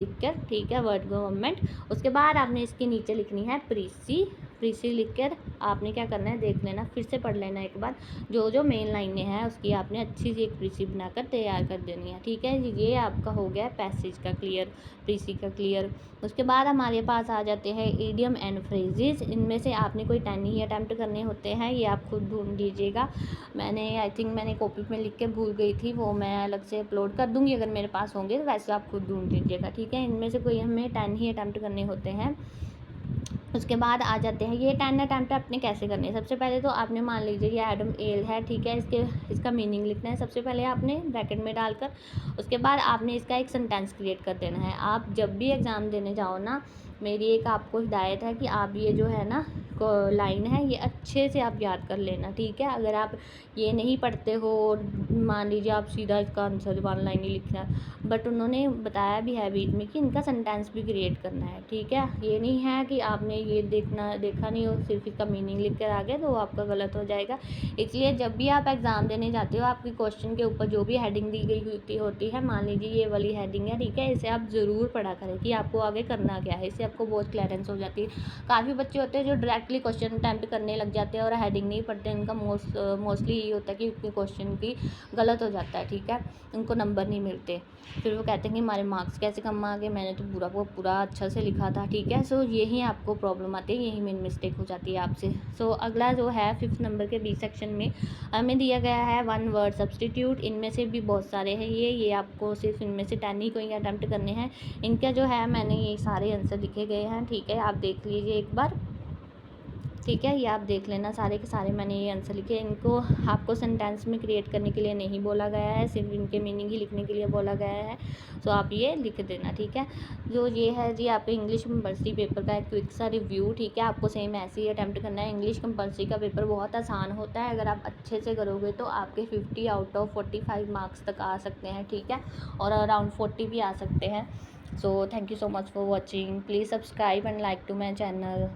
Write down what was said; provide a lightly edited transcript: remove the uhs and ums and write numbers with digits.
लिख कर, ठीक है, वर्ड गवर्नमेंट। उसके बाद आपने इसके नीचे लिखनी है प्रीसी। प्रीसी लिख कर आपने क्या करना है, देख लेना, फिर से पढ़ लेना एक बार, जो जो मेन लाइनें हैं उसकी आपने अच्छी सी एक प्रीसी बनाकर तैयार कर देनी है, ठीक है। ये आपका हो गया पैसेज का क्लियर, प्रीसी का क्लियर। उसके बाद हमारे पास आ जाते हैं इडियम एंड फ्रेजेस। इनमें से आपने कोई 10 ही अटैम्प्ट करने होते हैं, ये आप खुद ढूंढ लीजिएगा। आई थिंक मैंने कॉपी में लिख के भूल गई थी, वो मैं अलग से अपलोड कर दूंगी अगर मेरे पास होंगे, तो वैसे आप खुद ढूंढ लीजिएगा, ठीक है। इनमें से कोई हमें 10 ही अटैम्प्ट करने होते हैं। उसके बाद आ जाते हैं ये 10 अटैम्प्ट आपने कैसे करने हैं। सबसे पहले तो आपने मान लीजिए ये एडम एल है, ठीक है, इसका मीनिंग लिखना है सबसे पहले आपने ब्रैकेट में डालकर। उसके बाद आपने इसका एक सेंटेंस क्रिएट कर देना है। आप जब भी एग्ज़ाम देने जाओ ना, मेरी एक आपको हिदायत है कि आप ये जो है ना लाइन है, ये अच्छे से आप याद कर लेना, ठीक है। अगर आप ये नहीं पढ़ते हो, मान लीजिए आप सीधा इसका आंसर 1 लाइन ही लिखना है, बट उन्होंने बताया भी है बीच में कि इनका सेंटेंस भी क्रिएट करना है, ठीक है। ये नहीं है कि आपने ये देखा नहीं हो, सिर्फ इसका मीनिंग लिख कर आ गए, तो आपका गलत हो जाएगा। इसलिए जब भी आप एग्ज़ाम देने जाते हो, आपकी क्वेश्चन के ऊपर जो भी हेडिंग दी गई होती है, मान लीजिए ये वाली हेडिंग है, ठीक है, इसे आप ज़रूर पढ़ा करें कि आपको आगे करना क्या है। इससे आपको बहुत क्लियरेंस हो जाती है। काफ़ी बच्चे होते हैं जो डायरेक्टली क्वेश्चन अटैम्प्ट करने लग जाते हैं और हेडिंग नहीं पढ़ते। इनका मोस्टली ये होता है कि उनके क्वेश्चन की गलत हो जाता है, ठीक है, उनको नंबर नहीं मिलते। फिर वो कहते हैं कि हमारे मार्क्स कैसे कम आ गए, मैंने तो पूरा अच्छा से लिखा था, ठीक है। सो यही आपको प्रॉब्लम आती है, यही मेन मिस्टेक हो जाती है आपसे। सो अगला जो है 5th नंबर के बी सेक्शन में हमें दिया गया है 1 वर्ड सब्सटीट्यूट। इनमें से भी बहुत सारे हैं, ये आपको सिर्फ इनमें से 10 ही कोई अटैम्प्ट करने हैं। इनका जो है मैंने ये सारे आंसर लिखे गए हैं, ठीक है, आप देख लीजिए एक बार, ठीक है। ये आप देख लेना, सारे के सारे मैंने ये आंसर लिखे। इनको आपको सेंटेंस में क्रिएट करने के लिए नहीं बोला गया है, सिर्फ इनके मीनिंग ही लिखने के लिए बोला गया है। सो आप ये लिख देना, ठीक है। जो ये है जी आपके इंग्लिश कंपल्सरी पेपर का एक क्विक सा रिव्यू, ठीक है। आपको सेम ऐसे ही अटैम्प्ट करना है। इंग्लिश कंपल्सरी का पेपर बहुत आसान होता है, अगर आप अच्छे से करोगे तो आपके 50 आउट ऑफ 45 मार्क्स तक आ सकते हैं, ठीक है, और अराउंड 40 भी आ सकते हैं। So thank you so much for watching, please subscribe and like to my channel.